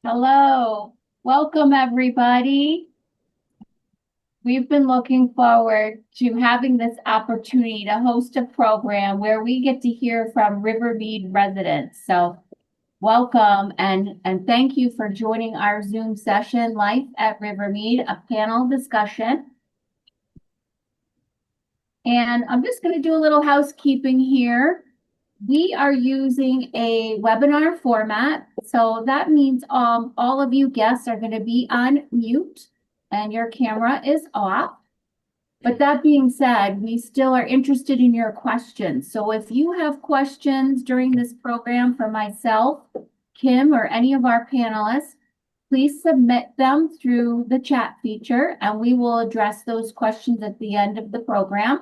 Hello, welcome everybody. We've been looking forward to having this opportunity to host a program where we get to hear from RiverMead residents. So welcome and thank you for joining our Zoom session, Life at RiverMead, a panel discussion. And I'm just going to do a little housekeeping here. We are using a webinar format. So that means all of you guests are going to be on mute and your camera is off. But that being said, we still are interested in your questions. So if you have questions during this program for myself, Kim, or any of our panelists, please submit them through the chat feature and we will address those questions at the end of the program.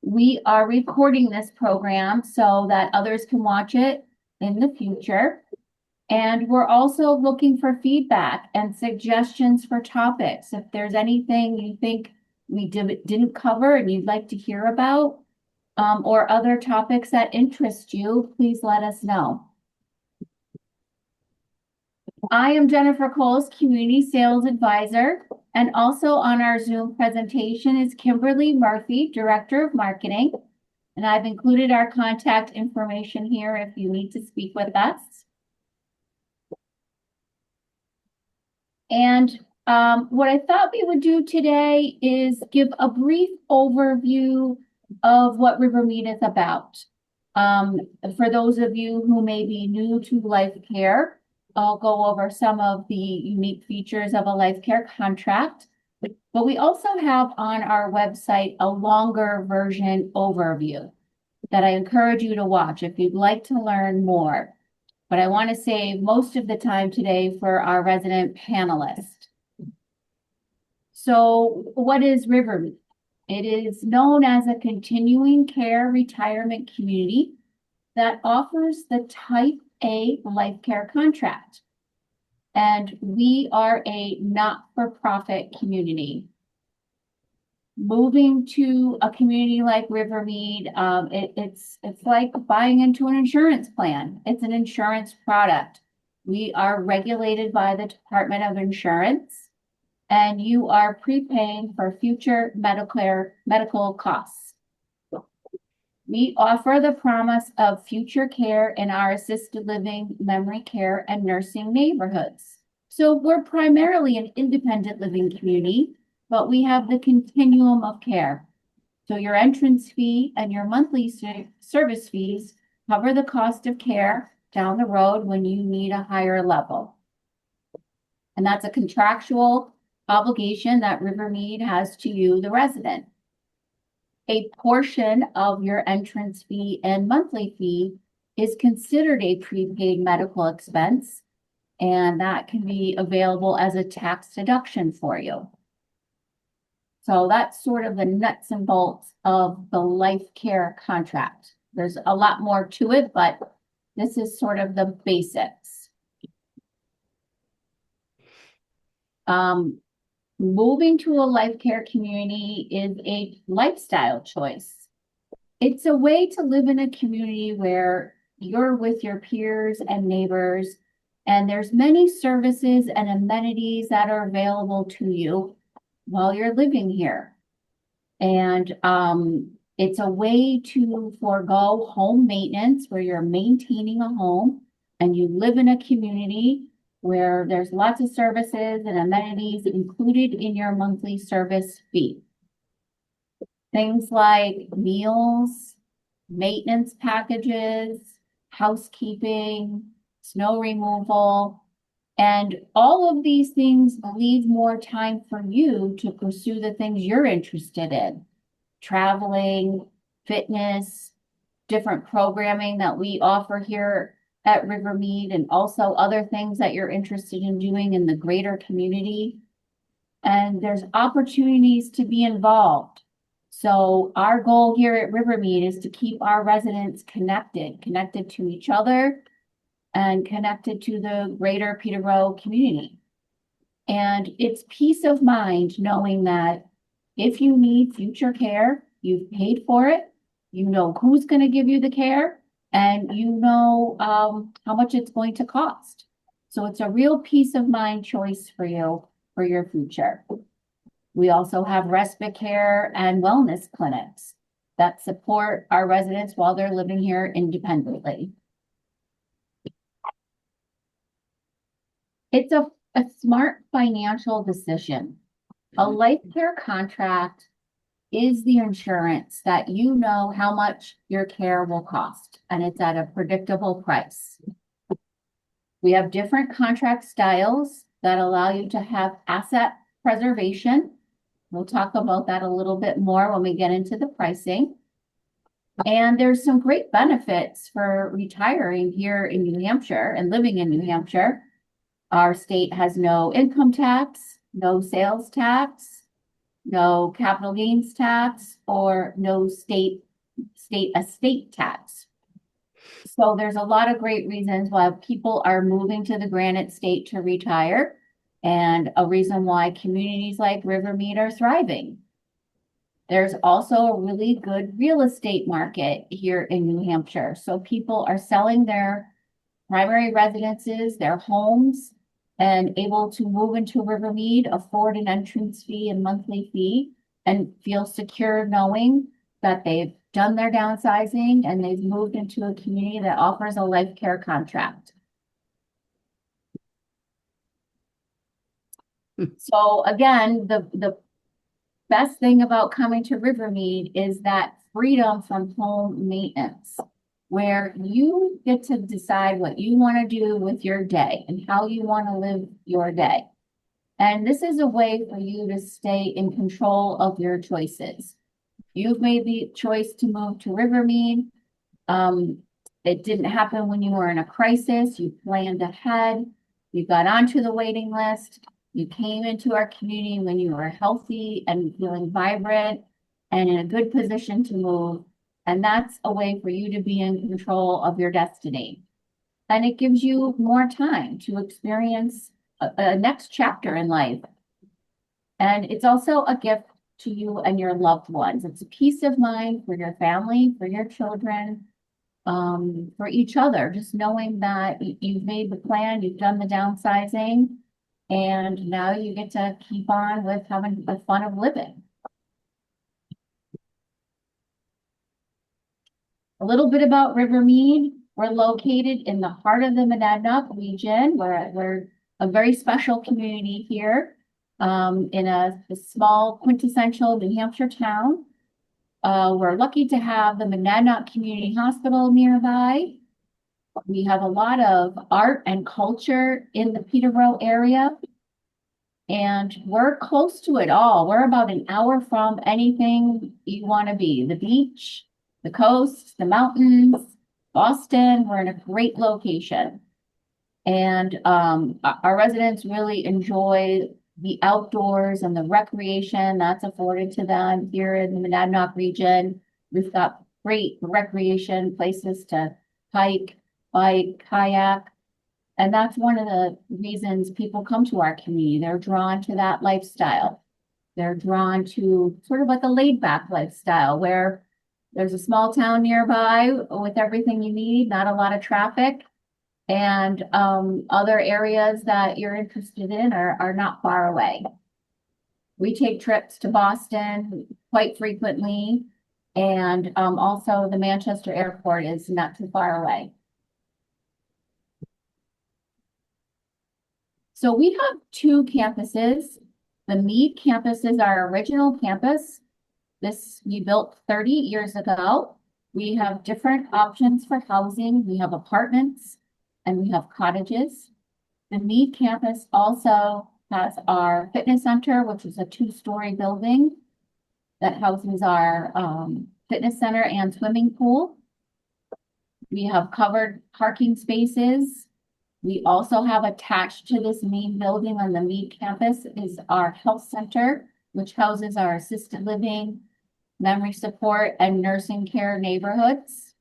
We are recording this program so that others can watch it in the future. And we're also looking for feedback and suggestions for topics. If there's anything you think we didn't cover and you'd like to hear about, or other topics that interest you, please let us know. I am Jennifer Coles, Community Sales Advisor, and also on our Zoom presentation is Kimberly Murphy, Director of Marketing. And I've included our contact information here if you need to speak with us. And what I thought we would do today is give a brief overview of what RiverMead is about. For those of you who may be new to life care, I'll go over some of the unique features of a life care contract. But we also have on our website a longer version overview that I encourage you to watch if you'd like to learn more. But I want to save most of the time today for our resident panelist. So what is RiverMead? It is known as a continuing care retirement community that offers the Type A life care contract. And we are a not-for-profit community. Moving to a community like RiverMead, it's like buying into an insurance plan. It's an insurance product. We are regulated by the Department of Insurance, and you are prepaying for future medical costs. We offer the promise of future care in our assisted living, memory care, and nursing neighborhoods. So we're primarily an independent living community, but we have the continuum of care. So your entrance fee and your monthly service fees cover the cost of care down the road when you need a higher level. And that's a contractual obligation that RiverMead has to you, the resident. A portion of your entrance fee and monthly fee is considered a prepaid medical expense, and that can be available as a tax deduction for you. So that's sort of the nuts and bolts of the life care contract. There's a lot more to it, but this is sort of the basics. Moving to a life care community is a lifestyle choice. It's a way to live in a community where you're with your peers and neighbors, and there's many services and amenities that are available to you while you're living here. And it's a way to forego home maintenance where you're maintaining a home and you live in a community where there's lots of services and amenities included in your monthly service fee. Things like meals, maintenance packages, housekeeping, snow removal, and all of these things leave more time for you to pursue the things you're interested in. Traveling, fitness, different programming that we offer here at RiverMead, and also other things that you're interested in doing in the greater community. And there's opportunities to be involved. So our goal here at RiverMead is to keep our residents connected to each other and connected to the greater Peterborough community. And it's peace of mind knowing that if you need future care, you've paid for it, you know who's going to give you the care, and you know how much it's going to cost. So it's a real peace of mind choice for you for your future. We also have respite care and wellness clinics that support our residents while they're living here independently. It's a smart financial decision. A life care contract is the insurance that you know how much your care will cost, and it's at a predictable price. We have different contract styles that allow you to have asset preservation. We'll talk about that a little bit more when we get into the pricing. And there's some great benefits for retiring here in New Hampshire and living in New Hampshire. Our state has no income tax, no sales tax, no capital gains tax, or no state estate tax. So there's a lot of great reasons why people are moving to the Granite State to retire, and a reason why communities like RiverMead are thriving. There's also a really good real estate market here in New Hampshire. So people are selling their primary residences, their homes, and able to move into RiverMead, afford an entrance fee and monthly fee, and feel secure knowing that they've done their downsizing and they've moved into a community that offers a life care contract. So again, the best thing about coming to RiverMead is that freedom from home maintenance, where you get to decide what you want to do with your day and how you want to live your day. And this is a way for you to stay in control of your choices. You've made the choice to move to RiverMead. It didn't happen when you were in a crisis. You planned ahead. You got onto the waiting list. You came into our community when you were healthy and feeling vibrant and in a good position to move. And that's a way for you to be in control of your destiny. And it gives you more time to experience a next chapter in life. And it's also a gift to you and your loved ones. It's a peace of mind for your family, for your children, for each other, just knowing that you've made the plan, you've done the downsizing, and now you get to keep on with having the fun of living. A little bit about RiverMead. We're located in the heart of the Monadnock region. We're a very special community here in a small quintessential New Hampshire town. We're lucky to have the Monadnock Community Hospital nearby. We have a lot of art and culture in the Peterborough area. And we're close to it all. We're about an hour from anything you want to be. The beach, the coast, the mountains, Boston. We're in a great location. And our residents really enjoy the outdoors and the recreation that's afforded to them here in the Monadnock region. We've got great recreation places to hike, bike, kayak. And that's one of the reasons people come to our community. They're drawn to that lifestyle. They're drawn to sort of like a laid back lifestyle where there's a small town nearby with everything you need, not a lot of traffic, and other areas that you're interested in are not far away. We take trips to Boston quite frequently, and also the Manchester airport is not too far away. So we have two campuses. The Mead campus is our original campus. This we built 30 years ago. We have different options for housing. We have apartments and we have cottages. The Mead campus also has our fitness center, which is a 2-story building that houses our fitness center and swimming pool. We have covered parking spaces. We also have attached to this main building on the Mead campus is our health center, which houses our assisted living, memory support, and nursing care neighborhoods.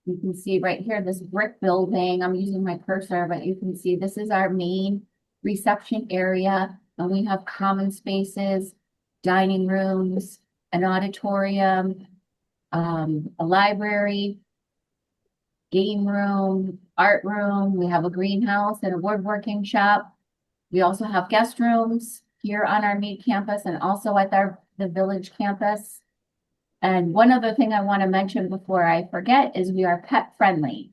You can see right here, this brick building, I'm using my cursor, but you can see this is our main reception area, and we have common spaces, dining rooms, an auditorium, a library. game room, art room. We have a greenhouse and a woodworking shop. We also have guest rooms here on our Mead campus and also at the village campus. And one other thing I want to mention before I forget is we are pet friendly.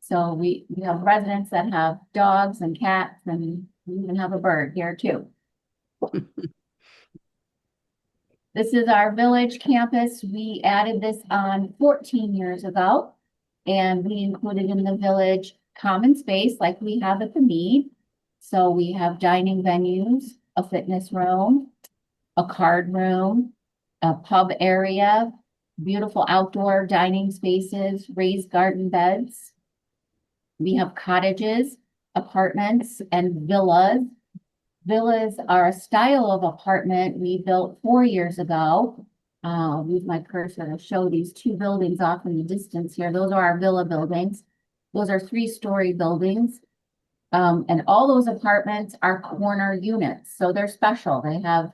So we have residents that have dogs and cats, and we even have a bird here too. This is our village campus. We added this on 14 years ago, and we included in the village common space like we have at the Mead. So we have dining venues, a fitness room, a card room, a pub area, beautiful outdoor dining spaces, raised garden beds. We have cottages, apartments, and villas. Villas are a style of apartment we built 4 years ago. I'll use my cursor to show these two buildings off in the distance here. Those are our villa buildings. Those are 3-story buildings. And all those apartments are corner units, so they're special. They have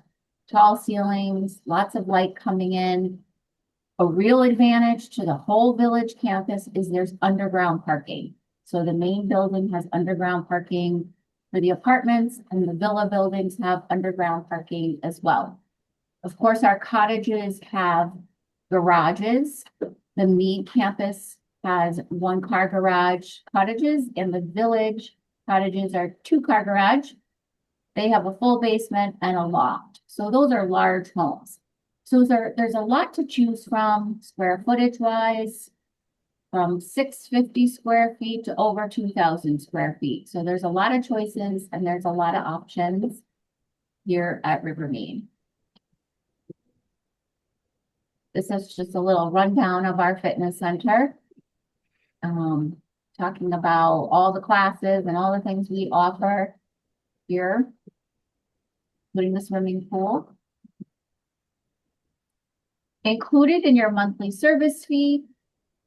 tall ceilings, lots of light coming in. A real advantage to the whole village campus is there's underground parking. So the main building has underground parking for the apartments, and the villa buildings have underground parking as well. Of course, our cottages have garages. The Mead campus has 1-car garage cottages, and the village cottages are 2-car garage. They have a full basement and a loft. So those are large homes. So there's a lot to choose from square footage wise, from 650 square feet to over 2,000 square feet. So there's a lot of choices and there's a lot of options here at RiverMead. This is just a little rundown of our fitness center. Talking about all the classes and all the things we offer here, including the swimming pool. Included in your monthly service fee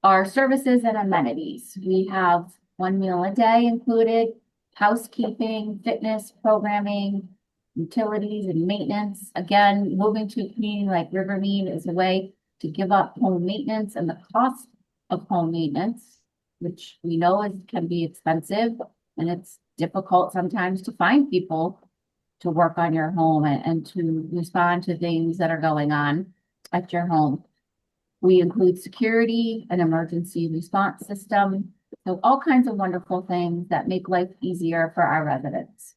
are services and amenities. We have 1 meal a day included, housekeeping, fitness, programming, utilities, and maintenance. Again, moving to a community like RiverMead is a way to give up home maintenance and the cost of home maintenance, which we know can be expensive, and it's difficult sometimes to find people to work on your home and to respond to things that are going on at your home. We include security, an emergency response system, so all kinds of wonderful things that make life easier for our residents.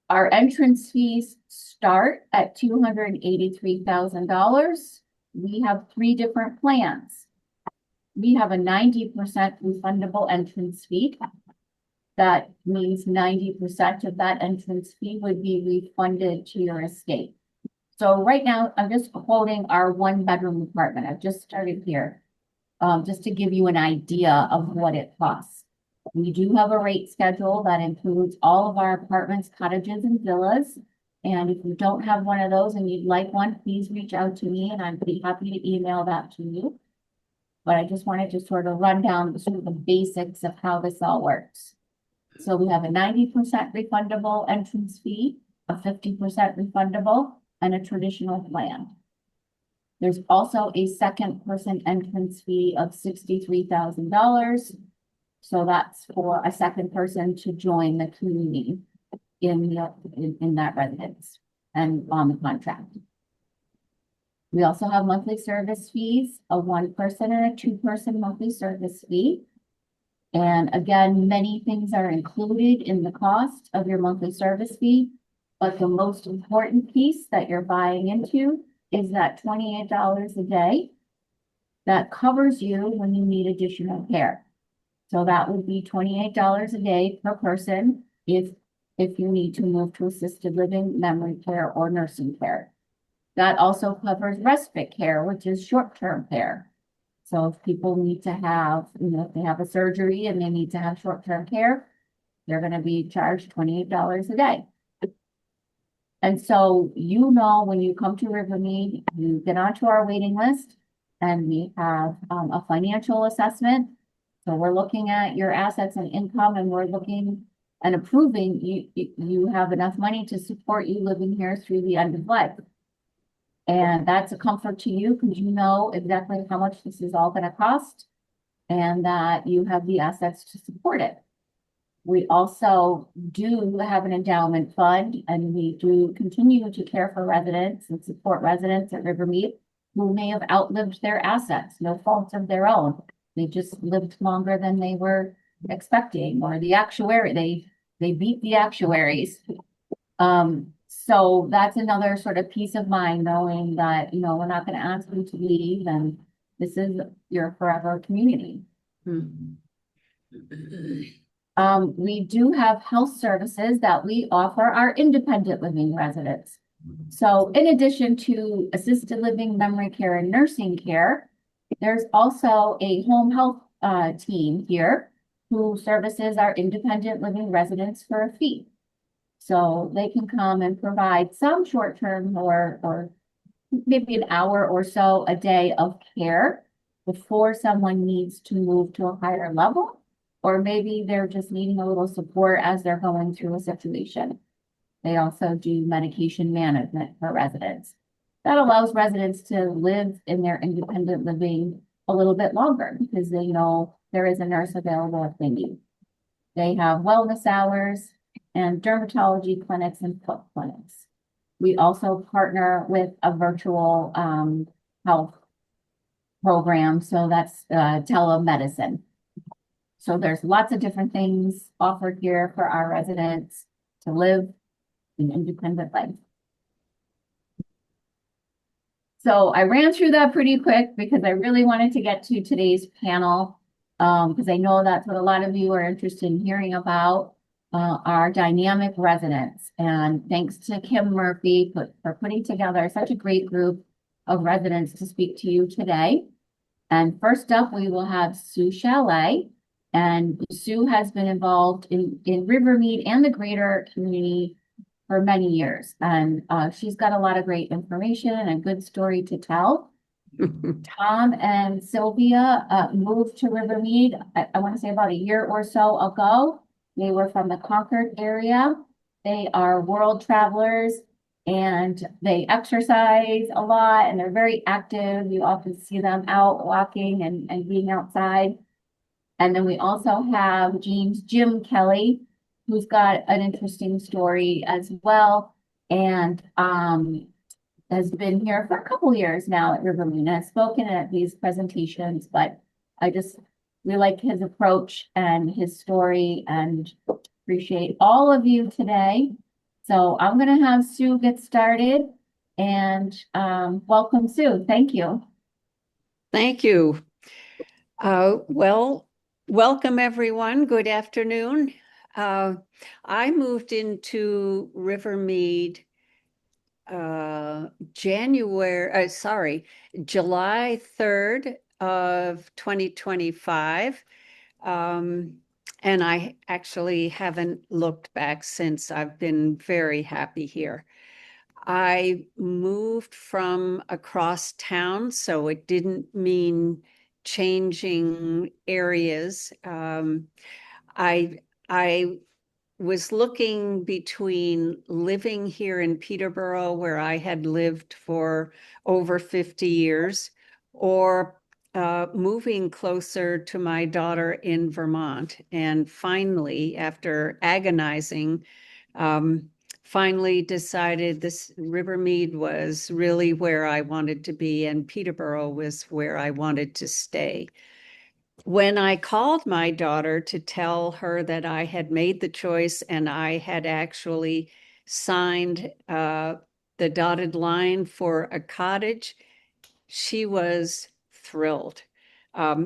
Our entrance fees start at $283,000. We have 3 different plans. We have a 90% refundable entrance fee. That means 90% of that entrance fee would be refunded to your estate. So right now, I'm just quoting our 1-bedroom apartment. I've just started here, just to give you an idea of what it costs. We do have a rate schedule that includes all of our apartments, cottages, and villas. And if you don't have one of those and you'd like one, please reach out to me and I'd be happy to email that to you. But I just wanted to sort of run down sort of the basics of how this all works. So we have a 90% refundable entrance fee, a 50% refundable, and a traditional plan. There's also a second person entrance fee of $63,000. So that's for a second person to join the community in that residence and on the contract. We also have monthly service fees, a 1-person and a 2-person monthly service fee. And again, many things are included in the cost of your monthly service fee, but the most important piece that you're buying into is that $28 a day that covers you when you need additional care. So that would be $28 a day per person if you need to move to assisted living, memory care, or nursing care. That also covers respite care, which is short-term care. So if people need to have, if they have a surgery and they need to have short-term care, they're going to be charged $28 a day. And so, when you come to RiverMead, you get onto our waiting list and we have a financial assessment. So we're looking at your assets and income, and we're looking and approving you have enough money to support you living here through the end of life. And that's a comfort to you because you know exactly how much this is all going to cost and that you have the assets to support it. We also do have an endowment fund, and we do continue to care for residents and support residents at RiverMead who may have outlived their assets, no fault of their own. They just lived longer than they were expecting, or they beat the actuaries. So that's another sort of peace of mind, knowing that, we're not going to ask you to leave, and this is your forever community. Mhm. We do have health services that we offer our independent living residents. So in addition to assisted living, memory care, and nursing care, there's also a home health team here who services our independent living residents for a fee. So they can come and provide some short-term or maybe an hour or so a day of care before someone needs to move to a higher level, or maybe they're just needing a little support as they're going through a situation. They also do medication management for residents. That allows residents to live in their independent living a little bit longer because they know there is a nurse available if they need. They have wellness hours and dermatology clinics and foot clinics. We also partner with a virtual health program, so that's telemedicine. So there's lots of different things offered here for our residents to live an independent life. So I ran through that pretty quick because I really wanted to get to today's panel because I know that's what a lot of you are interested in hearing about, our dynamic residents. And thanks to Kim Murphy for putting together such a great group of residents to speak to you today. And first up, we will have Sue Chalet. And Sue has been involved in RiverMead and the greater community for many years. And she's got a lot of great information and a good story to tell. Tom and Sylvia moved to RiverMead, I want to say about a year or so ago. They were from the Concord area. They are world travelers and they exercise a lot and they're very active. You often see them out walking and being outside. And then we also have Jim Kelly, who's got an interesting story as well. And has been here for a couple years now at RiverMead. Has spoken at these presentations, but we like his approach and his story and appreciate all of you today. So I'm going to have Sue get started and welcome, Sue. Thank you. Thank you. Well, welcome everyone. Good afternoon. I moved into RiverMead July 3rd of 2025. And I actually haven't looked back since. I've been very happy here. I moved from across town, so it didn't mean changing areas. I was looking between living here in Peterborough, where I had lived for over 50 years, or moving closer to my daughter in Vermont. And finally, after agonizing, finally decided this RiverMead was really where I wanted to be, and Peterborough was where I wanted to stay. When I called my daughter to tell her that I had made the choice and I had actually signed the dotted line for a cottage, she was thrilled.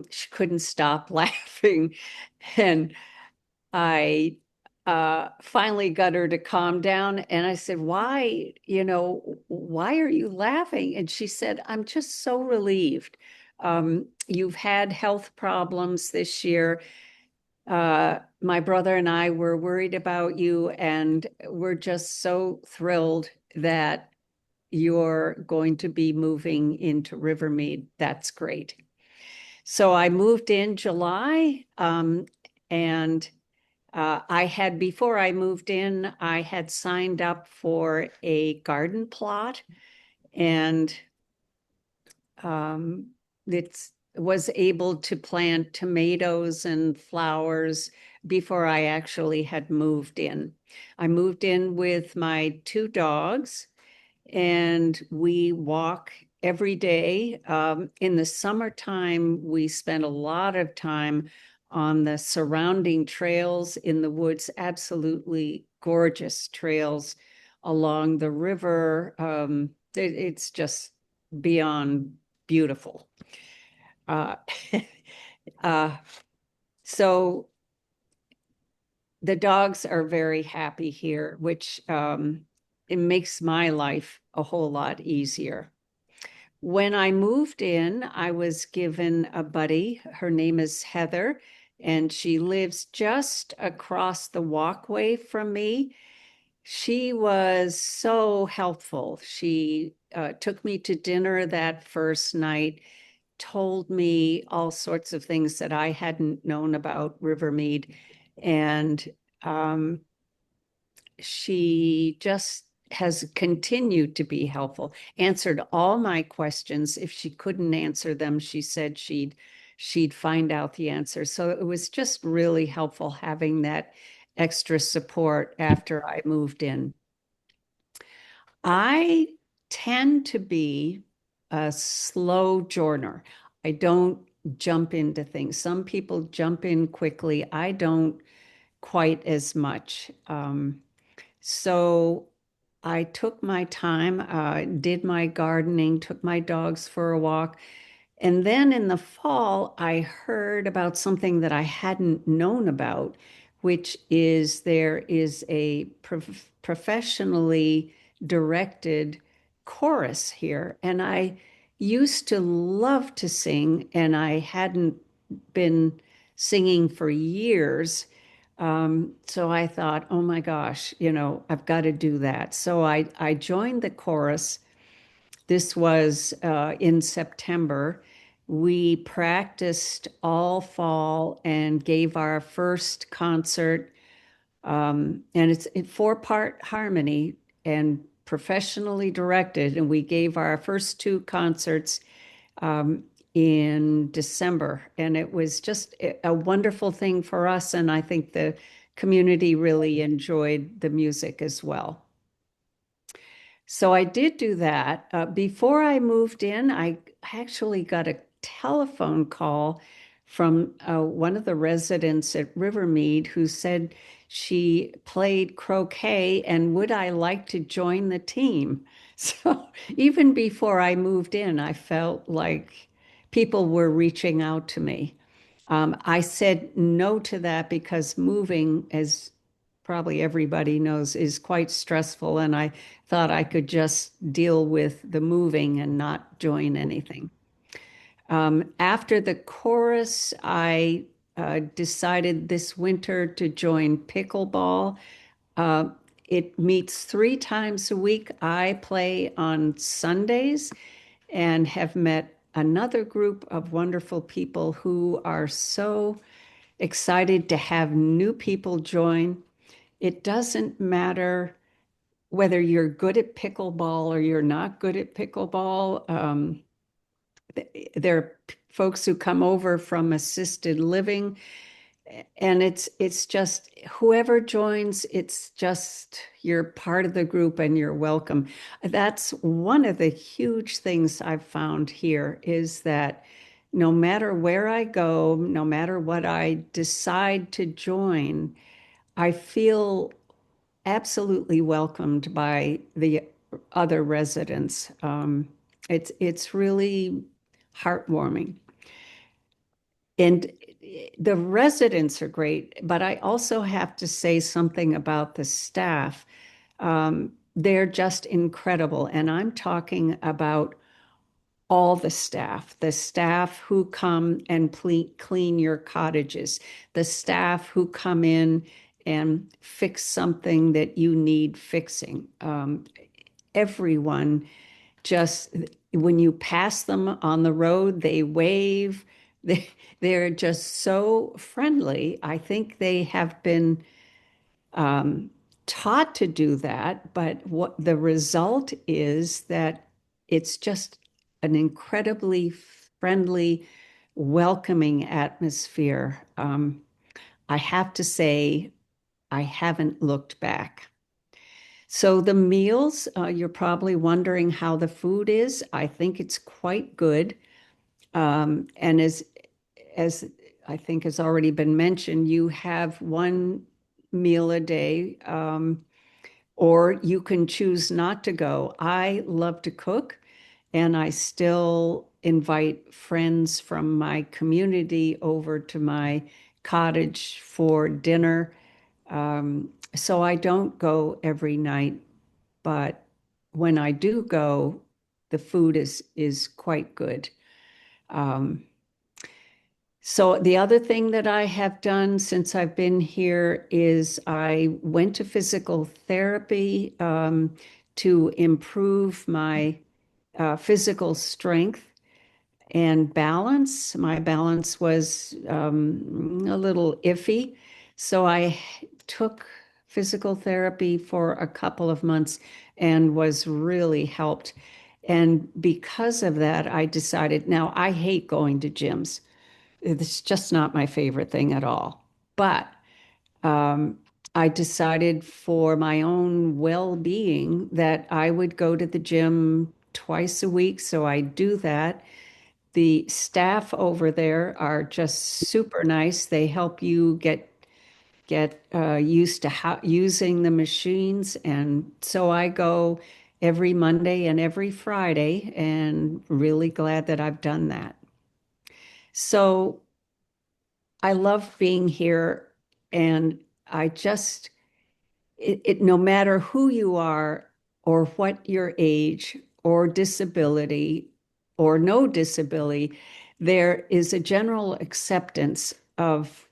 She couldn't stop laughing. And I finally got her to calm down. And I said, why are you laughing? And she said, I'm just so relieved. You've had health problems this year. My brother and I were worried about you, and we're just so thrilled that you're going to be moving into RiverMead. That's great. So I moved in July, and before I moved in, I had signed up for a garden plot, and um, it's was able to plant tomatoes and flowers before I actually had moved in. I moved in with my two dogs, and we walk every day. In the summertime, we spend a lot of time on the surrounding trails in the woods, absolutely gorgeous trails along the river. It's just beyond beautiful. Uh, uh, so the dogs are very happy here, which it makes my life a whole lot easier. When I moved in, I was given a buddy. Her name is Heather, and she lives just across the walkway from me. She was so helpful. She took me to dinner that first night, told me all sorts of things that I hadn't known about RiverMead. And um, she just has continued to be helpful, answered all my questions. If she couldn't answer them, she said she'd find out the answer. So it was just really helpful having that extra support after I moved in. I tend to be a slow journer. I don't jump into things. Some people jump in quickly. I don't quite as much. So I took my time, did my gardening, took my dogs for a walk. And then in the fall, I heard about something that I hadn't known about, which is there is a professionally directed chorus here. And I used to love to sing, and I hadn't been singing for years. So I thought, oh my gosh, I've got to do that. So I joined the chorus. This was in September. We practiced all fall and gave our first concert. And it's a four-part harmony and professionally directed. And we gave our first two concerts in December. And it was just a wonderful thing for us. And I think the community really enjoyed the music as well. So I did do that. Before I moved in, I actually got a telephone call from one of the residents at RiverMead who said she played croquet and would I like to join the team? So even before I moved in, I felt like people were reaching out to me. I said no to that because moving, as probably everybody knows, is quite stressful. And I thought I could just deal with the moving and not join anything. After the chorus, I decided this winter to join pickleball. Uh, it meets 3 times a week. I play on Sundays and have met another group of wonderful people who are so excited to have new people join. It doesn't matter whether you're good at pickleball or you're not good at pickleball. There are folks who come over from assisted living, and it's just whoever joins, it's just you're part of the group and you're welcome. That's one of the huge things I've found here is that no matter where I go, no matter what I decide to join, I feel absolutely welcomed by the other residents. It's really heartwarming. And the residents are great, but I also have to say something about the staff. They're just incredible. And I'm talking about all the staff who come and clean your cottages, the staff who come in and fix something that you need fixing. Everyone just, when you pass them on the road, they wave. They're just so friendly. I think they have been taught to do that, but what the result is that it's just an incredibly friendly, welcoming atmosphere. I have to say, I haven't looked back. So the meals, you're probably wondering how the food is. I think it's quite good. And as I think has already been mentioned, you have one meal a day, or you can choose not to go. I love to cook, and I still invite friends from my community over to my cottage for dinner. So I don't go every night, but when I do go, the food is quite good. Um, so the other thing that I have done since I've been here is I went to physical therapy to improve my physical strength and balance. My balance was a little iffy. So I took physical therapy for a couple of months and was really helped. And because of that, I decided now I hate going to gyms. It's just not my favorite thing at all. But um, I decided for my own well-being that I would go to the gym twice a week. So I do that. The staff over there are just super nice. They help you get used to how using the machines, and so I go every Monday and every Friday, and really glad that I've done that. So I love being here, and I just no matter who you are or what your age or disability or no disability, there is a general acceptance of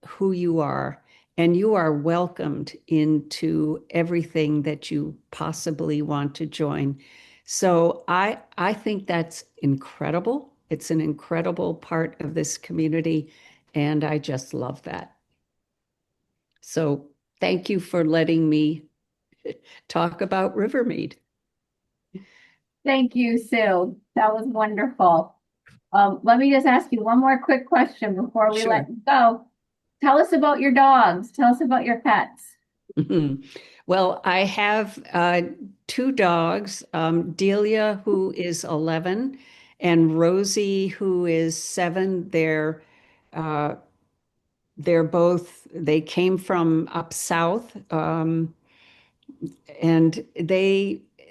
who you are, and you are welcomed into everything that you possibly want to join. So I think that's incredible. It's an incredible part of this community, and I just love that. So thank you for letting me talk about RiverMead. Thank you, Sue. That was wonderful. Let me just ask you one more quick question before we let Sure. you go. Tell us about your dogs. Tell us about your pets. Well, I have two dogs, Delia, who is 11, and Rosie, who is 7. Uh, they came from up south, and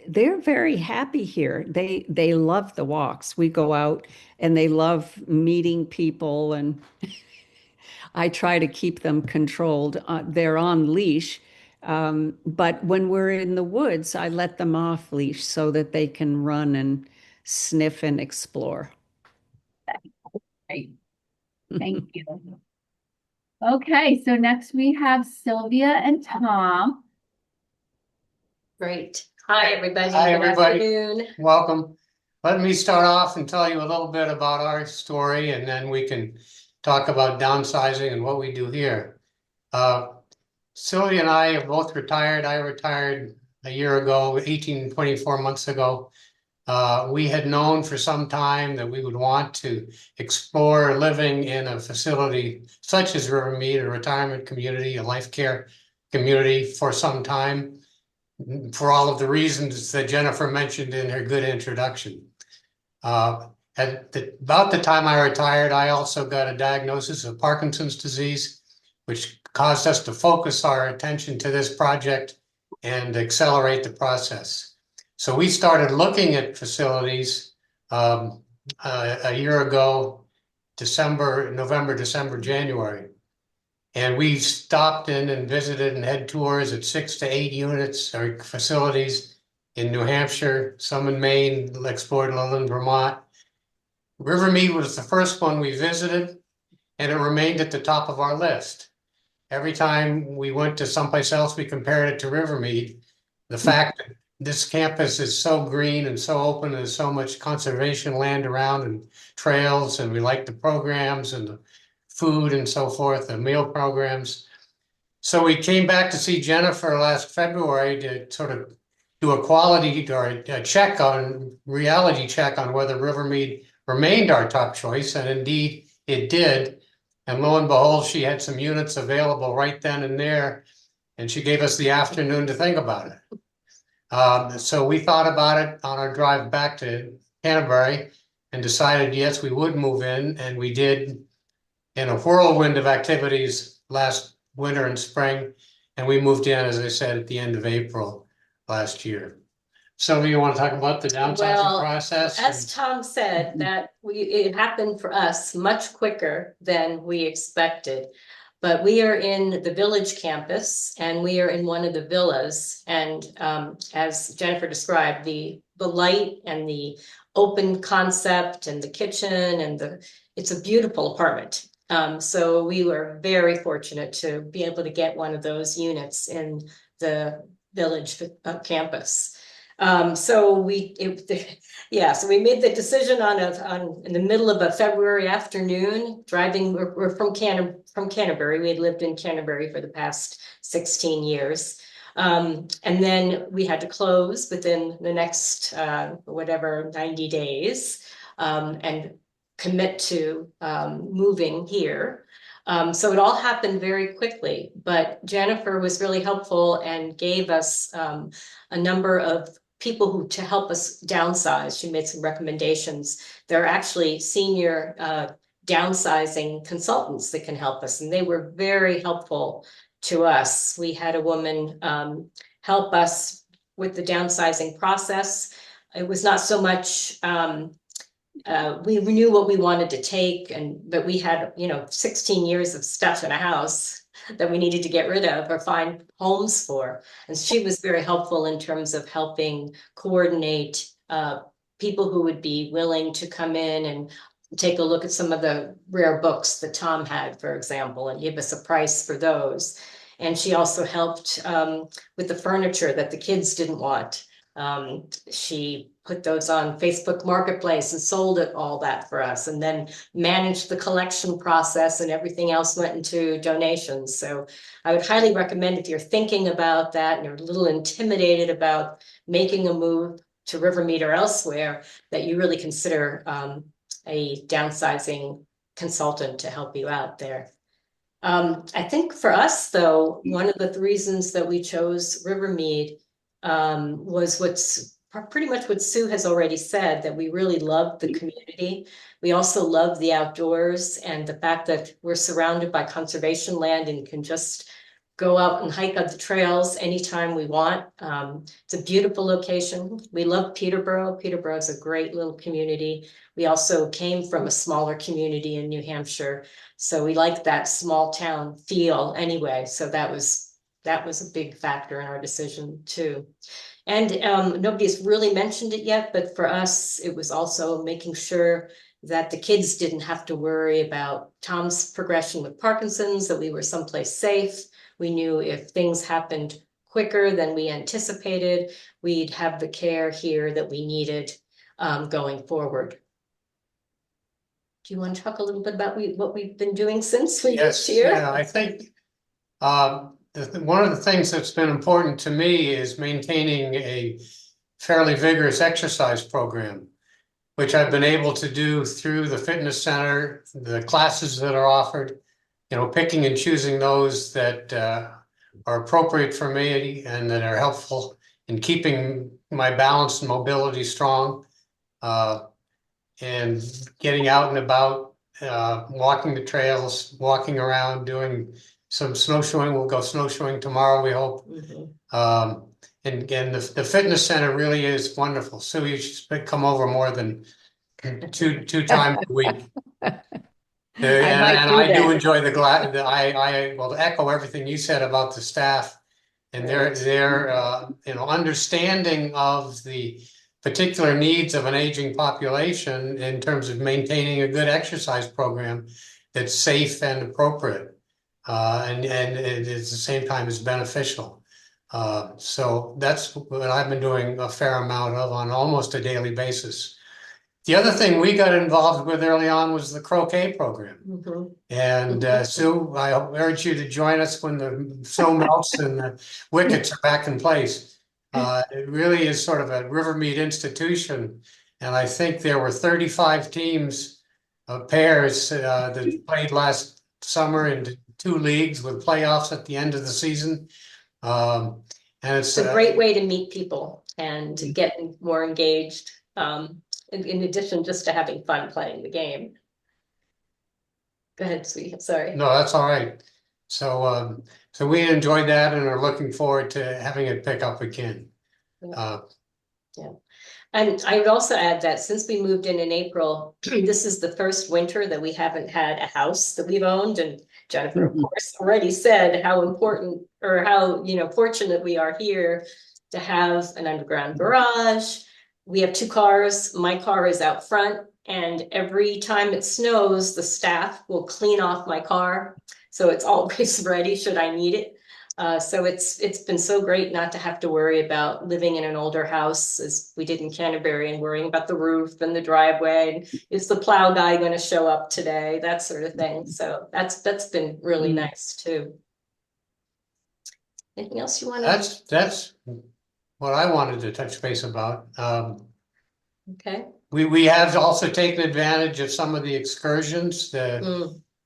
they're very happy here. They love the walks. We go out and they love meeting people, and I try to keep them controlled. They're on leash, but when we're in the woods, I let them off leash so that they can run and sniff and explore. Great. Thank you. Okay, so next we have Sylvia and Tom. Great. Hi, everybody. Hi, Good everybody. afternoon. Welcome. Let me start off and tell you a little bit about our story, and then we can talk about downsizing and what we do here. Sylvia and I have both retired. I retired a year ago, 24 months ago. We had known for some time that we would want to explore living in a facility such as RiverMead, a retirement community, a life care community for some time, for all of the reasons that Jennifer mentioned in her good introduction. About the time I retired, I also got a diagnosis of Parkinson's disease, which caused us to focus our attention to this project and accelerate the process. So we started looking at facilities a year ago, November, December, January. And we stopped in and visited and had tours at 6 to 8 units or facilities in New Hampshire, some in Maine, explored Lowland, Vermont. RiverMead was the first one we visited, and it remained at the top of our list. Every time we went to someplace else, we compared it to RiverMead. The fact that this campus is so green and so open, and there's so much conservation land around and trails, and we like the programs and the food and so forth, the meal programs. So we came back to see Jennifer last February to sort of do a quality or a check on reality check on whether RiverMead remained our top choice, and indeed it did. And lo and behold, she had some units available right then and there, and she gave us the afternoon to think about it. So we thought about it on our drive back to Canterbury and decided, yes, we would move in, and we did in a whirlwind of activities last winter and spring. And we moved in, as I said, at the end of April last year. So you want to talk about the downsizing Well, process? as Tom said, that it happened for us much quicker than we expected. But we are in the village campus and we are in one of the villas. And as Jennifer described, the light and the open concept and the kitchen and it's a beautiful apartment. So we were very fortunate to be able to get one of those units in the village campus. So so we made the decision in the middle of a February afternoon, driving. We're from Canterbury. We had lived in Canterbury for the past 16 years. And then we had to close within the next 90 days, and commit to moving here. So it all happened very quickly, but Jennifer was really helpful and gave us a number of people to help us downsize. She made some recommendations. There are actually senior downsizing consultants that can help us, and they were very helpful to us. We had a woman help us with the downsizing process. It was not so much we knew what we wanted to take, but we had 16 years of stuff in a house that we needed to get rid of or find homes for. And she was very helpful in terms of helping coordinate people who would be willing to come in and take a look at some of the rare books that Tom had, for example, and give us a price for those. And she also helped with the furniture that the kids didn't want. She put those on Facebook Marketplace and sold all that for us, and then managed the collection process, and everything else went into donations. So I would highly recommend, if you're thinking about that and you're a little intimidated about making a move to RiverMead or elsewhere, that you really consider a downsizing consultant to help you out there. I think for us, though, one of the reasons that we chose RiverMead was pretty much what Sue has already said, that we really love the community. We also love the outdoors and the fact that we're surrounded by conservation land and can just go out and hike on the trails anytime we want. It's a beautiful location. We love Peterborough. Peterborough is a great little community. We also came from a smaller community in New Hampshire, so we like that small town feel anyway. So that was a big factor in our decision too. And nobody's really mentioned it yet, but for us, it was also making sure that the kids didn't have to worry about Tom's progression with Parkinson's, that we were someplace safe. We knew if things happened quicker than we anticipated, we'd have the care here that we needed going forward. Do you want to talk a little bit about what we've been doing since we moved here? Yeah, I think one of the things that's been important to me is maintaining a fairly vigorous exercise program, which I've been able to do through the fitness center, the classes that are offered, picking and choosing those that are appropriate for me and that are helpful in keeping my balance and mobility strong, and getting out and about, walking the trails, walking around, doing some snowshoeing. We'll go snowshoeing tomorrow, we hope. Mm-hmm. And again, the fitness center really is wonderful. So you should come over more than two times a week. I do enjoy I will echo everything you said about the staff and their understanding of the particular needs of an aging population in terms of maintaining a good exercise program that's safe and appropriate, and at the same time is beneficial. So that's what I've been doing a fair amount of on almost a daily basis. The other thing we got involved with early on was the croquet program. Mm-hmm. And Sue, I urge you to join us when the snow melts and the wickets are back in place. It really is sort of a RiverMead institution. And I think there were 35 teams of pairs that played last summer in 2 leagues with playoffs at the end of the season. And It's a great way to meet people and to get more engaged, in addition just to having fun playing the game. Go ahead, sweetie. Sorry. No, that's all right. So, so we enjoyed that and are looking forward to having it pick up again. Yeah. And I would also add that since we moved in April, this is the first winter that we haven't had a house that we've owned. And Jennifer, of course, already said how important or how, fortunate we are here to have an underground garage. We have 2 cars. My car is out front, and every time it snows, the staff will clean off my car. So it's always ready should I need it. So it's been so great not to have to worry about living in an older house as we did in Canterbury and worrying about the roof and the driveway. And is the plow guy going to show up today? That sort of thing. So that's been really nice too. Anything else you want to? That's what I wanted to touch base about. Okay. We have also taken advantage of some of the excursions that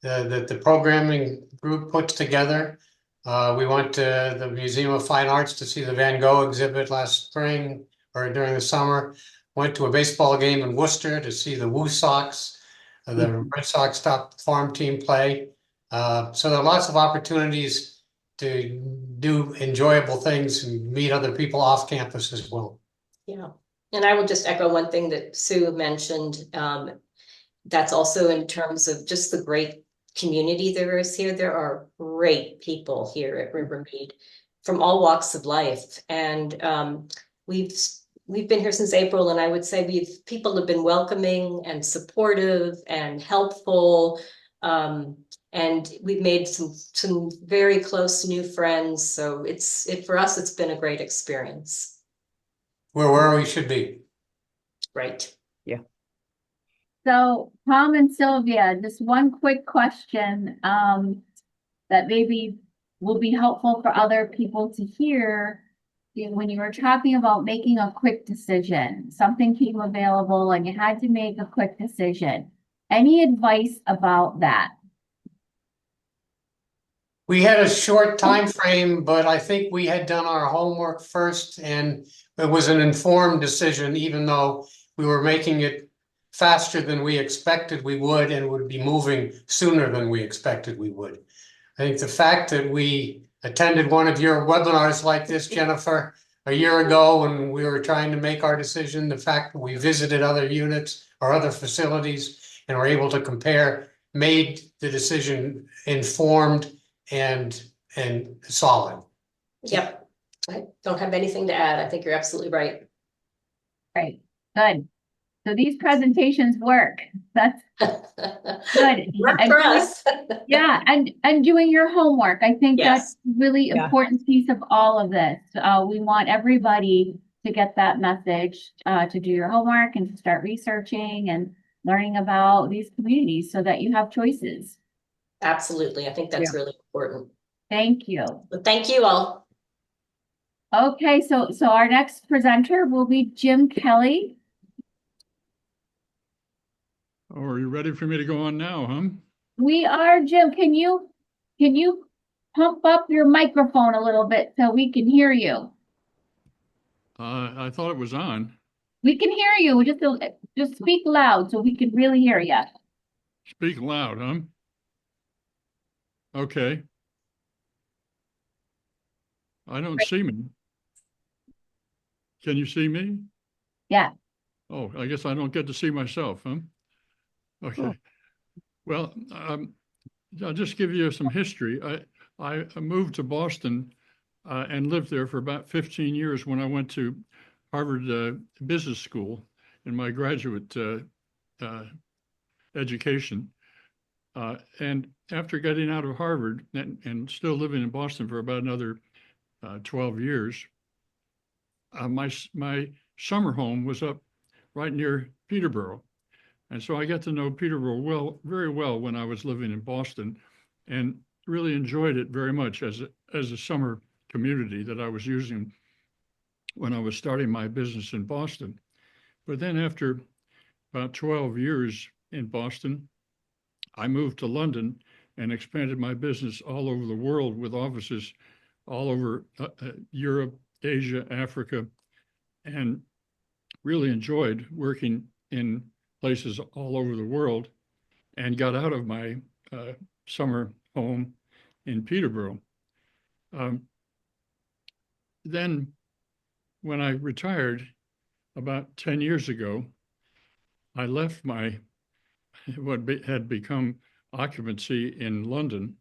the programming group puts together. We went to the Museum of Fine Arts to see the Van Gogh exhibit last spring or during the summer. Went to a baseball game in Worcester to see the Woo Sox, the Red Sox top farm team play. So there are lots of opportunities to do enjoyable things and meet other people off campus as well. Yeah. And I will just echo one thing that Sue mentioned. That's also in terms of just the great community there is here. There are great people here at RiverMead from all walks of life. And we've been here since April, and I would say people have been welcoming and supportive and helpful. And we've made some very close new friends. So for us, it's been a great experience. We're where we should be. Right. So Tom and Sylvia, just one quick question that maybe will be helpful for other people to hear. When you were talking about making a quick decision, something came available and you had to make a quick decision. Any advice about that? We had a short time frame, but I think we had done our homework first, and it was an informed decision, even though we were making it faster than we expected we would and would be moving sooner than we expected we would. I think the fact that we attended one of your webinars like this, Jennifer, a year ago when we were trying to make our decision, the fact that we visited other units or other facilities and were able to compare, made the decision informed and solid. Yep. I don't have anything to add. I think you're absolutely right. Right. Good. So these presentations work. That's good. Work for us. Yeah, and doing your homework. I think Yes. that's really Yeah. important piece of all of this. We want everybody to get that message, to do your homework and to start researching and learning about these communities so that you have choices. Absolutely. I think that's really important. Thank you. But thank you all. Okay, so our next presenter will be Jim Kelly. Oh, are you ready for me to go on now, huh? We are, Jim. Can you pump up your microphone a little bit so we can hear you? I thought it was on. We can hear you. Just speak loud so we can really hear you. Speak loud, huh? Okay. I don't see me. Can you see me? Yeah. Oh, I guess I don't get to see myself, huh? Okay. Well, I'll just give you some history. I moved to Boston and lived there for about 15 years when I went to Harvard Business School in my graduate education. And after getting out of Harvard and still living in Boston for about another 12 years, my summer home was up right near Peterborough. And so I got to know Peterborough very well when I was living in Boston, and really enjoyed it very much as a summer community that I was using when I was starting my business in Boston. But then after about 12 years in Boston, I moved to London and expanded my business all over the world with offices all over Europe, Asia, Africa, and really enjoyed working in places all over the world and got out of my uh, summer home in Peterborough. Um, then, when I retired about 10 years ago, I left my had become occupancy in London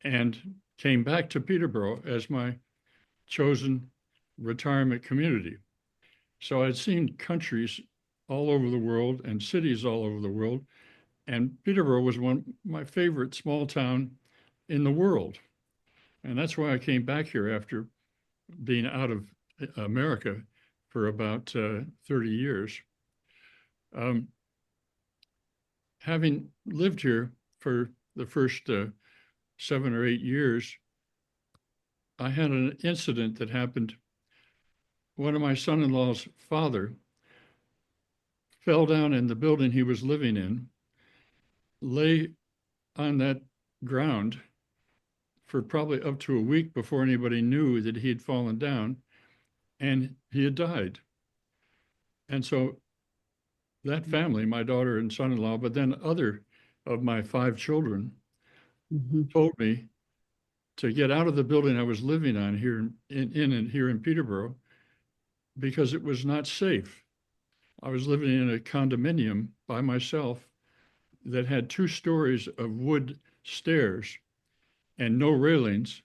and came back to Peterborough as my chosen retirement community. So I'd seen countries all over the world and cities all over the world, and Peterborough was one of my favorite small town in the world. And that's why I came back here after being out of America for about 30 years. Um, Having lived here for the first 7 or 8 years, I had an incident that happened. One of my son-in-law's father fell down in the building he was living in, lay on that ground for probably up to a week before anybody knew that he had fallen down, and he had died. And so that family, my daughter and son-in-law, but then other of my 5 children, told me to get out of the building I was living on here in Peterborough because it was not safe. I was living in a condominium by myself that had 2 stories of wood stairs and no railings.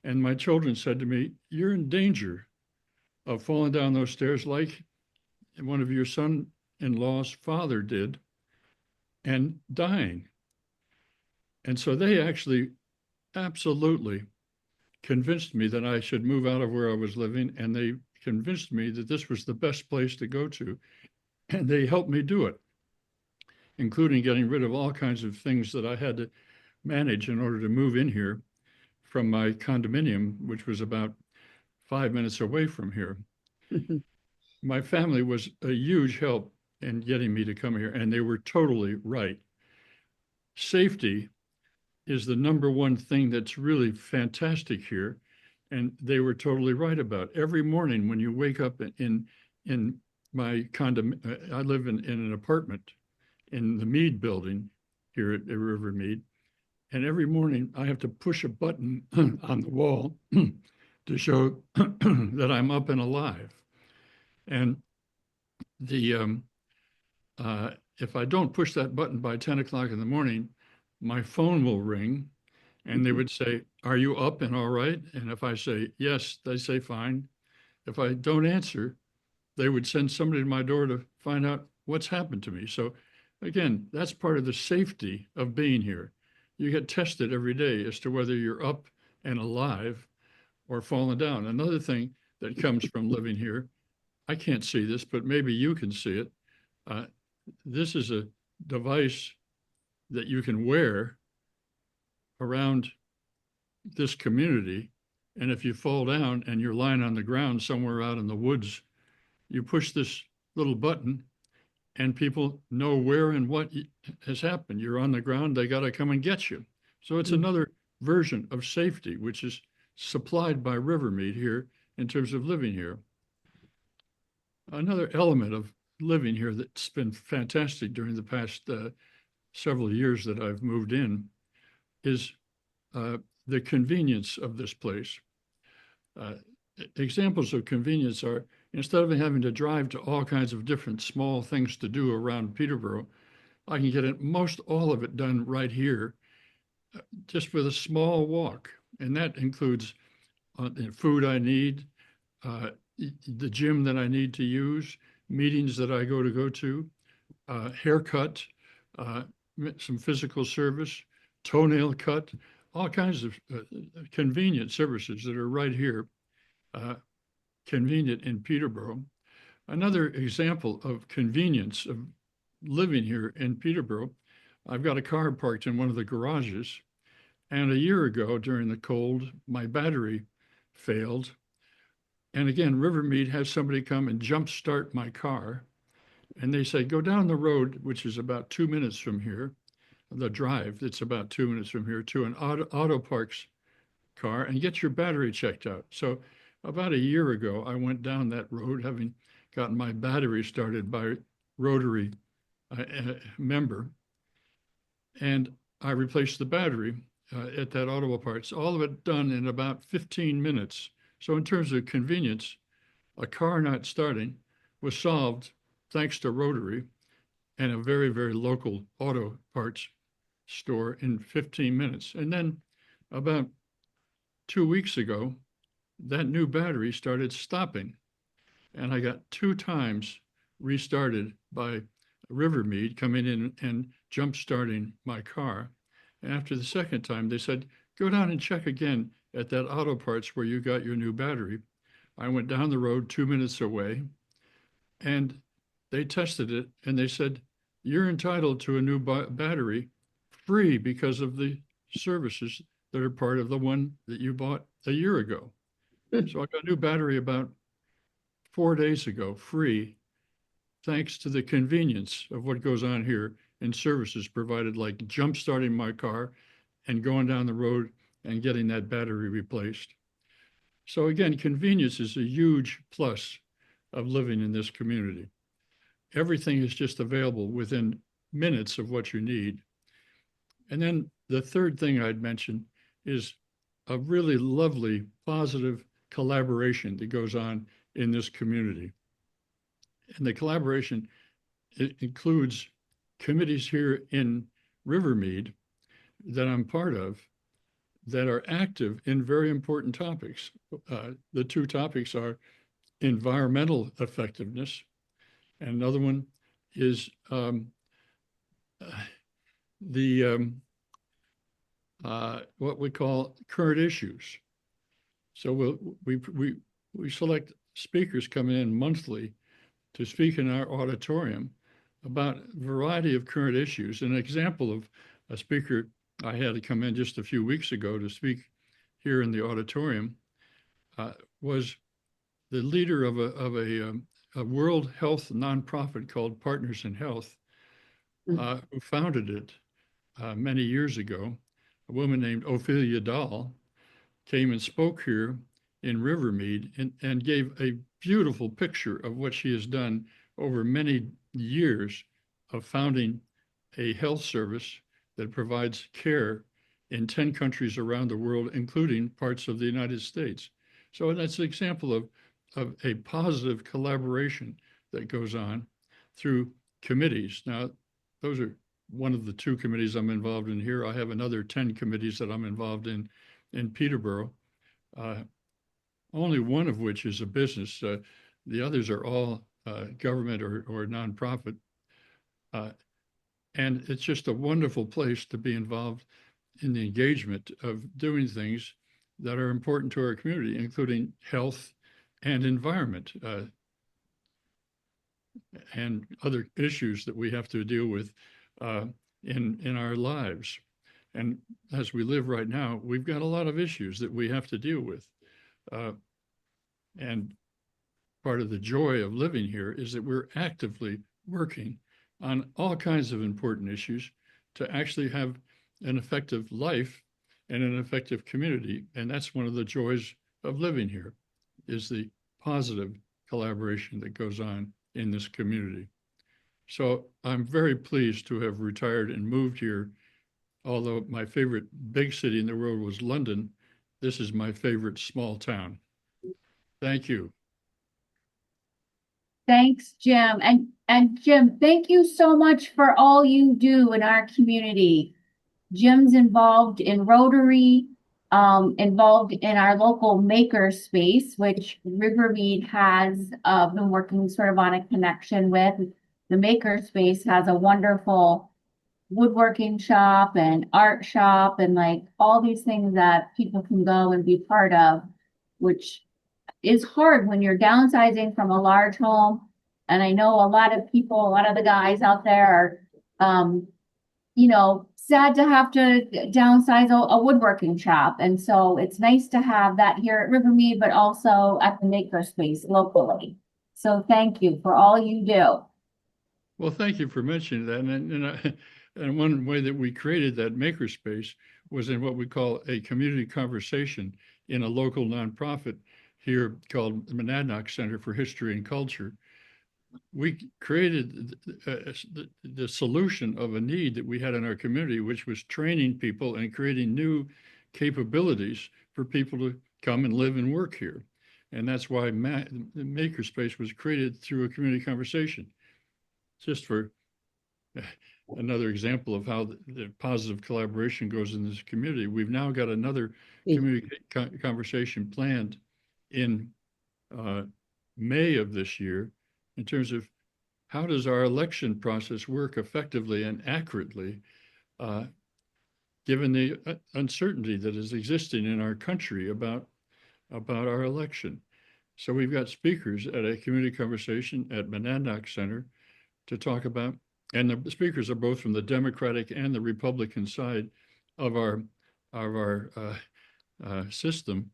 And my children said to me, "You're in danger of falling down those stairs like one of your son-in-law's father did and dying." And so they actually absolutely convinced me that I should move out of where I was living. And they convinced me that this was the best place to go to. And they helped me do it, including getting rid of all kinds of things that I had to manage in order to move in here from my condominium, which was about 5 minutes away from here. My family was a huge help in getting me to come here, and they were totally right. Safety is the number one thing that's really fantastic here, and they were totally right about. Every morning when you wake up in my condominium, I live in an apartment in the Mead building here at RiverMead, and every morning I have to push a button on the wall to show that I'm up and alive. And the if I don't push that button by 10 o'clock in the morning, my phone will ring and they would say, "Are you up and all right?" And if I say yes, they say fine. If I don't answer, they would send somebody to my door to find out what's happened to me. So again, that's part of the safety of being here. You get tested every day as to whether you're up and alive or falling down. Another thing that comes from living here, I can't see this, but maybe you can see it. This is a device that you can wear around this community. And if you fall down and you're lying on the ground somewhere out in the woods, you push this little button and people know where and what has happened. You're on the ground, they got to come and get you. So it's another version of safety, which is supplied by RiverMead here in terms of living here. Another element of living here that's been fantastic during the past several years that I've moved in is the convenience of this place. Examples of convenience are, instead of having to drive to all kinds of different small things to do around Peterborough, I can get most all of it done right here, just with a small walk. And that includes the food I need, the gym that I need to use, meetings that I go to, haircut, some physical service, toenail cut, all kinds of convenient services that are right here, convenient in Peterborough. Another example of convenience of living here in Peterborough, I've got a car parked in one of the garages, and a year ago during the cold, my battery failed. And again, RiverMead has somebody come and jumpstart my car. And they say, go down the road, which is about 2 minutes from here, the drive, it's about 2 minutes from here, to an auto parks car and get your battery checked out. So about a year ago, I went down that road, having gotten my battery started by Rotary member, and I replaced the battery at that auto parts. All of it done in about 15 minutes. So in terms of convenience, a car not starting was solved thanks to Rotary and a very, very local auto parts store in 15 minutes. And then about 2 weeks ago, that new battery started stopping. And I got 2 times restarted by RiverMead coming in and jump starting my car. And after the second time, they said, go down and check again at that auto parts where you got your new battery. I went down the road 2 minutes away and they tested it and they said, you're entitled to a new battery free because of the services that are part of the one that you bought a year ago. So I got a new battery about 4 days ago, free, thanks to the convenience of what goes on here in services provided, like jump starting my car and going down the road and getting that battery replaced. So again, convenience is a huge plus of living in this community. Everything is just available within minutes of what you need. And then the third thing I'd mention is a really lovely, positive collaboration that goes on in this community. And the collaboration, it includes committees here in RiverMead that I'm part of that are active in very important topics. The two topics are environmental effectiveness, and another one is what we call current issues. So we select speakers coming in monthly to speak in our auditorium about a variety of current issues. An example of a speaker I had to come in just a few weeks ago to speak here in the auditorium was the leader of a World Health nonprofit called Partners in Health, who founded it many years ago. A woman named Ophelia Dahl came and spoke here in RiverMead and gave a beautiful picture of what she has done over many years of founding a health service that provides care in 10 countries around the world, including parts of the United States. So that's an example of a positive collaboration that goes on through committees. Now, those are one of the 2 committees I'm involved in here. I have another 10 committees that I'm involved in Peterborough, only one of which is a business. The others are all government or nonprofit. And it's just a wonderful place to be involved in the engagement of doing things that are important to our community, including health and environment and other issues that we have to deal with in our lives. And as we live right now, we've got a lot of issues that we have to deal with. And part of the joy of living here is that we're actively working on all kinds of important issues to actually have an effective life and an effective community. And that's one of the joys of living here, is the positive collaboration that goes on in this community. So I'm very pleased to have retired and moved here. Although my favorite big city in the world was London, this is my favorite small town. Thank you. Thanks, Jim. And Jim, thank you so much for all you do in our community. Jim's involved in Rotary, involved in our local maker space, which RiverMead has been working sort of on a connection with. The maker space has a wonderful woodworking shop and art shop and like all these things that people can go and be part of, which is hard when you're downsizing from a large home. And I know a lot of people, a lot of the guys out there are sad to have to downsize a woodworking shop. And so it's nice to have that here at RiverMead, but also at the Makerspace locally. So thank you for all you do. Well, thank you for mentioning that. And one way that we created that makerspace was in what we call a community conversation in a local nonprofit here called the Monadnock Center for History and Culture. We created the solution of a need that we had in our community, which was training people and creating new capabilities for people to come and live and work here. And that's why the Makerspace was created through a community conversation. Just for another example of how the positive collaboration goes in this community. We've now got another community conversation planned in May of this year in terms of how does our election process work effectively and accurately, given the uncertainty that is existing in our country about our election. So we've got speakers at a community conversation at Monadnock Center to talk about, and the speakers are both from the Democratic and the Republican side of our system,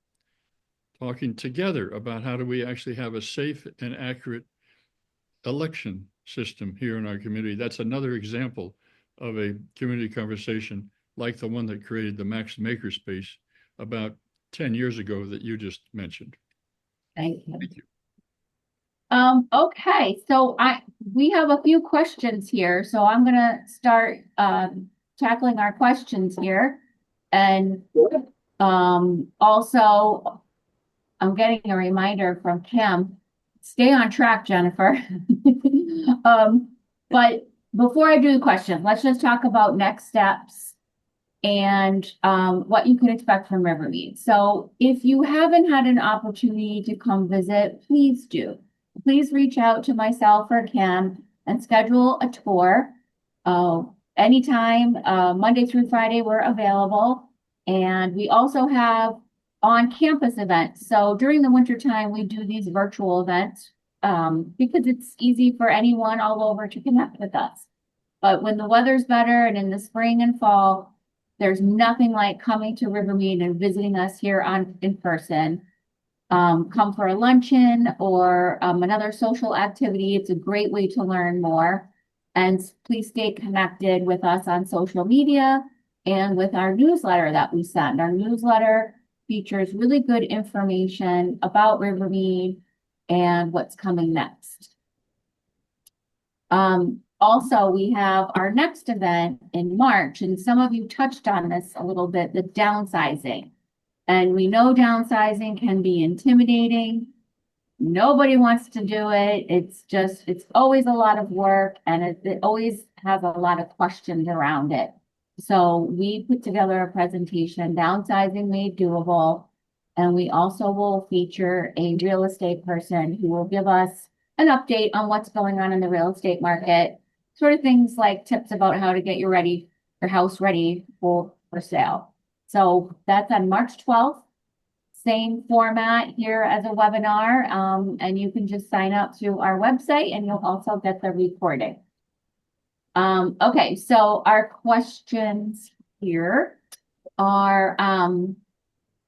talking together about how do we actually have a safe and accurate election system here in our community. That's another example of a community conversation like the one that created the Max Makerspace about 10 years ago that you just mentioned. Thank you. Thank you. Okay, so we have a few questions here, so I'm gonna start tackling our questions here. And also I'm getting a reminder from Kim, stay on track, Jennifer. But before I do the question, let's just talk about next steps and what you can expect from RiverMead. So if you haven't had an opportunity to come visit, please do. Please reach out to myself or Kim and schedule a tour. Anytime, Monday through Friday, we're available. And we also have on-campus events. So during the winter time, we do these virtual events because it's easy for anyone all over to connect with us. But when the weather's better and in the spring and fall, there's nothing like coming to RiverMead and visiting us here in person. Come for a luncheon or another social activity. It's a great way to learn more. And please stay connected with us on social media and with our newsletter that we send. Our newsletter features really good information about RiverMead and what's coming next. Also, we have our next event in March, and some of you touched on this a little bit, the downsizing. And we know downsizing can be intimidating. Nobody wants to do it. It's always a lot of work, and it always has a lot of questions around it. So we put together a presentation, Downsizing Made Doable, and we also will feature a real estate person who will give us an update on what's going on in the real estate market, sort of things like tips about how to get your house ready for sale. So that's on March 12th. Same format here as a webinar, and you can just sign up through our website and you'll also get the recording. Okay, so our questions here are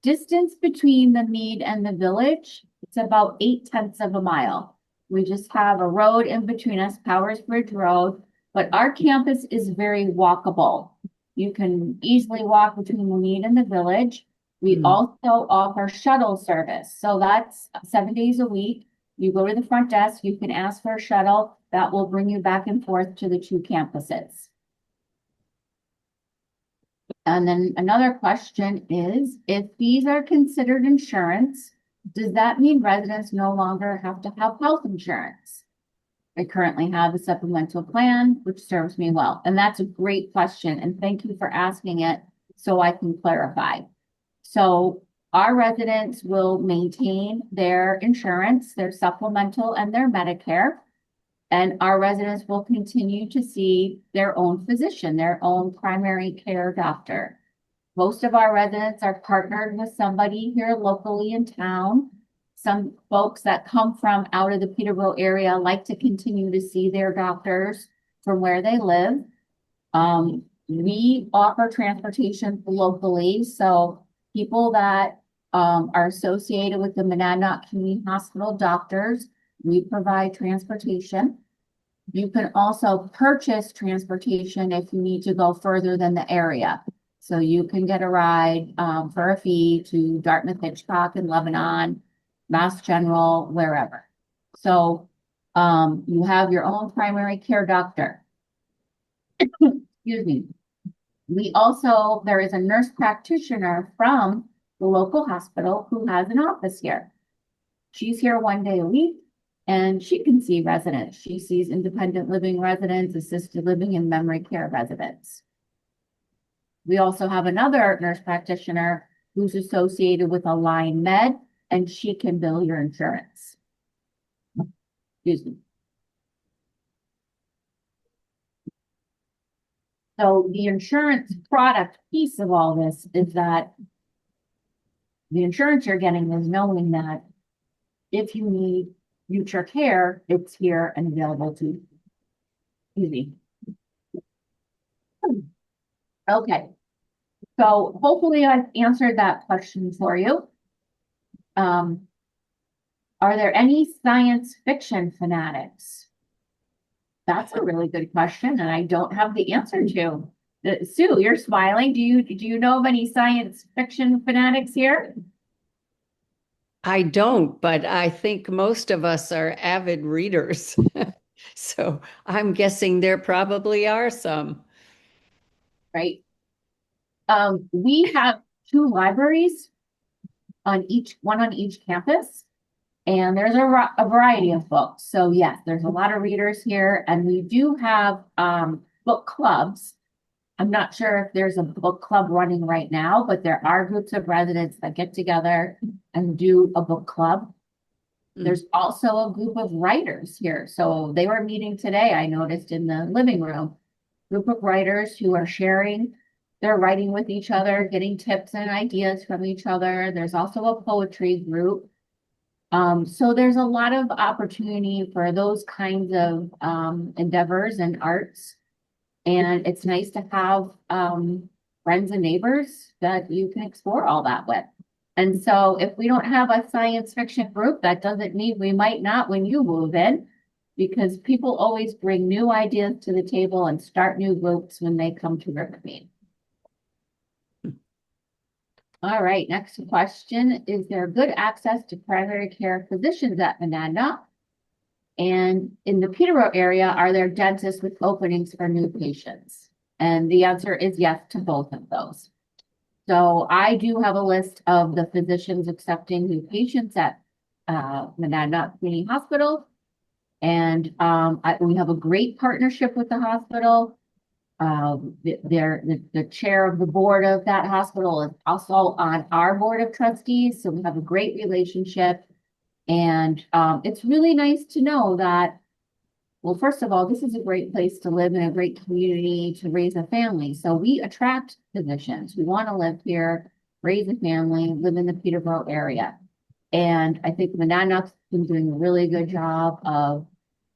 distance between the Mead and the village. It's about 8/10 of a mile. We just have a road in between us, Powers Bridge Road, but our campus is very walkable. You can easily walk between the Mead and the village. We also offer shuttle service. So that's 7 days a week. You go to the front desk, you can ask for a shuttle that will bring you back and forth to the two campuses. And then another question is, if these are considered insurance, does that mean residents no longer have to have health insurance? I currently have a supplemental plan, which serves me well. And that's a great question. And thank you for asking it so I can clarify. So our residents will maintain their insurance, their supplemental and their Medicare. And our residents will continue to see their own physician, their own primary care doctor. Most of our residents are partnered with somebody here locally in town. Some folks that come from out of the Peterborough area like to continue to see their doctors from where they live. We offer transportation locally, so people that are associated with the Monadnock Community Hospital doctors, we provide transportation. You can also purchase transportation if you need to go further than the area. So you can get a ride for a fee to Dartmouth Hitchcock in Lebanon, Mass General, wherever. So you have your own primary care doctor. Excuse me. There is a nurse practitioner from the local hospital who has an office here. She's here 1 day a week and she can see residents. She sees independent living residents, assisted living, and memory care residents. We also have another nurse practitioner who's associated with RiverMead, and she can bill your insurance. Excuse me. So the insurance product piece of all this is that the insurance you're getting is knowing that if you need future care, it's here and available to you. Easy. Okay. So hopefully I've answered that question for you. Are there any science fiction fanatics? That's a really good question, and I don't have the answer to. Sue, you're smiling. Do you know of any science fiction fanatics here? I don't, but I think most of us are avid readers. So I'm guessing there probably are some. Right. We have 2 libraries on one on each campus, and there's a variety of books. So yes, there's a lot of readers here, and we do have book clubs. I'm not sure if there's a book club running right now, but there are groups of residents that get together and do a book club. There's also a group of writers here. So they were meeting today, I noticed in the living room, group of writers who are sharing their writing with each other, getting tips and ideas from each other. There's also a poetry group. So there's a lot of opportunity for those kinds of endeavors and arts. And it's nice to have friends and neighbors that you can explore all that with. And so if we don't have a science fiction group, that doesn't mean we might not when you move in, because people always bring new ideas to the table and start new groups when they come to RiverMead. All right, next question. Is there good access to primary care physicians at Monadnock? And in the Peterborough area, are there dentists with openings for new patients? And the answer is yes to both of those. So I do have a list of the physicians accepting new patients at Monadnock Community Hospital. And we have a great partnership with the hospital. The chair of the board of that hospital is also on our board of trustees. So we have a great relationship. And it's really nice to know that, well, first of all, this is a great place to live in a great community to raise a family. So we attract physicians. We want to live here, raise a family, live in the Peterborough area. And I think Monadnock's been doing a really good job of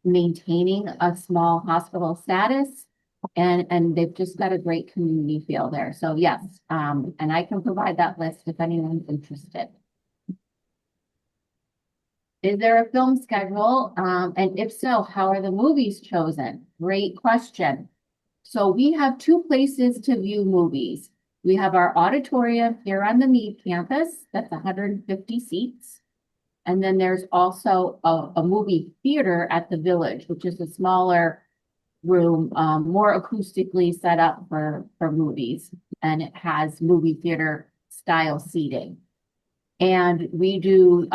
maintaining a small hospital status. And they've just got a great community feel there. So yes, and I can provide that list if anyone's interested. Is there a film schedule? And if so, how are the movies chosen? Great question. So we have 2 places to view movies. We have our auditorium here on the Mead campus. That's 150 seats. And then there's also a movie theater at the Village, which is a smaller room, more acoustically set up for movies. And it has movie theater style seating. And we do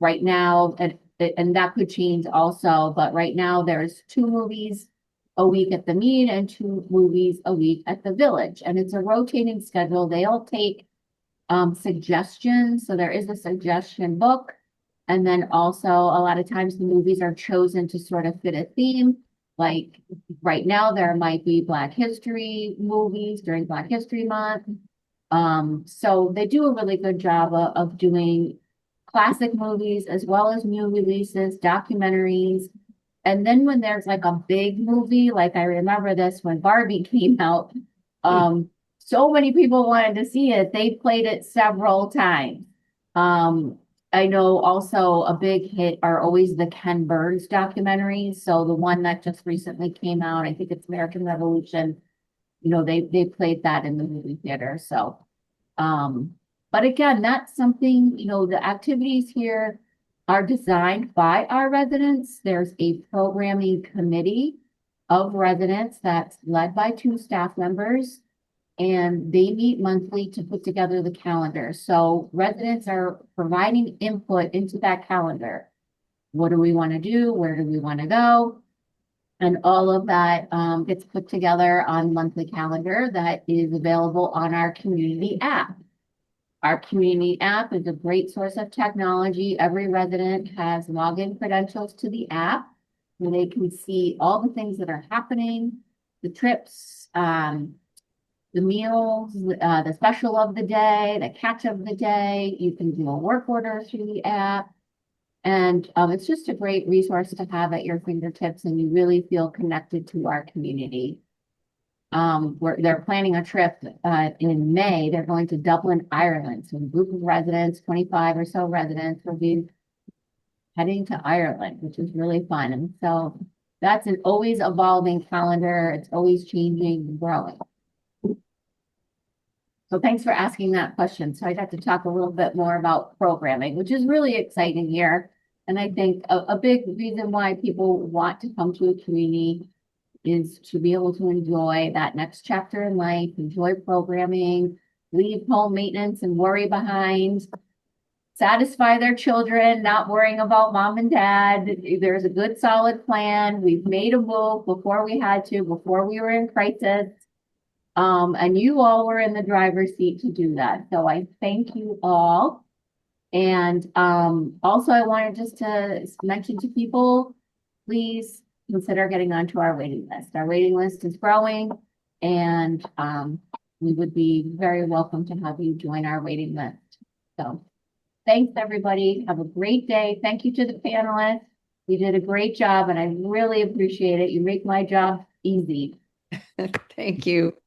right now, and that could change also, but right now there's 2 movies a week at the Mead and 2 movies a week at the Village. And it's a rotating schedule. They all take suggestions. So there is a suggestion book. And then also a lot of times the movies are chosen to sort of fit a theme. Like right now there might be Black History movies during Black History Month. So they do a really good job of doing classic movies as well as new releases, documentaries, And then when there's like a big movie, like I remember this when Barbie came out, so many people wanted to see it. They played it several times. I know also a big hit are always the Ken Burns documentaries. So the one that just recently came out, I think it's American Revolution. You know, they played that in the movie theater. So, but again, that's something, you know, the activities here are designed by our residents. There's a programming committee of residents that's led by 2 staff members, and they meet monthly to put together the calendar. So residents are providing input into that calendar. What do we want to do? Where do we want to go? And all of that gets put together on monthly calendar that is available on our community app. Our community app is a great source of technology. Every resident has login credentials to the app where they can see all the things that are happening, the trips, the meals, the special of the day, the catch of the day. You can do a work order through the app. And it's just a great resource to have at your fingertips, and you really feel connected to our community. They're planning a trip in May. They're going to Dublin, Ireland. So a group of residents, 25 or so residents, will be heading to Ireland, which is really fun. And so that's an always evolving calendar. It's always changing and growing. So thanks for asking that question. So I got to talk a little bit more about programming, which is really exciting here. And I think a big reason why people want to come to a community is to be able to enjoy that next chapter in life, enjoy programming, leave home maintenance and worry behind, satisfy their children, not worrying about mom and dad. There's a good solid plan. We've made a move before we had to, before we were in crisis. And you all were in the driver's seat to do that. So I thank you all. And also I wanted just to mention to people, please consider getting onto our waiting list. Our waiting list is growing, and we would be very welcome to have you join our waiting list. So thanks, everybody. Have a great day. Thank you to the panelists. You did a great job, and I really appreciate it. You make my job easy. Thank you.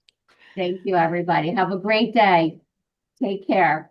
Thank you, everybody. Have a great day. Take care.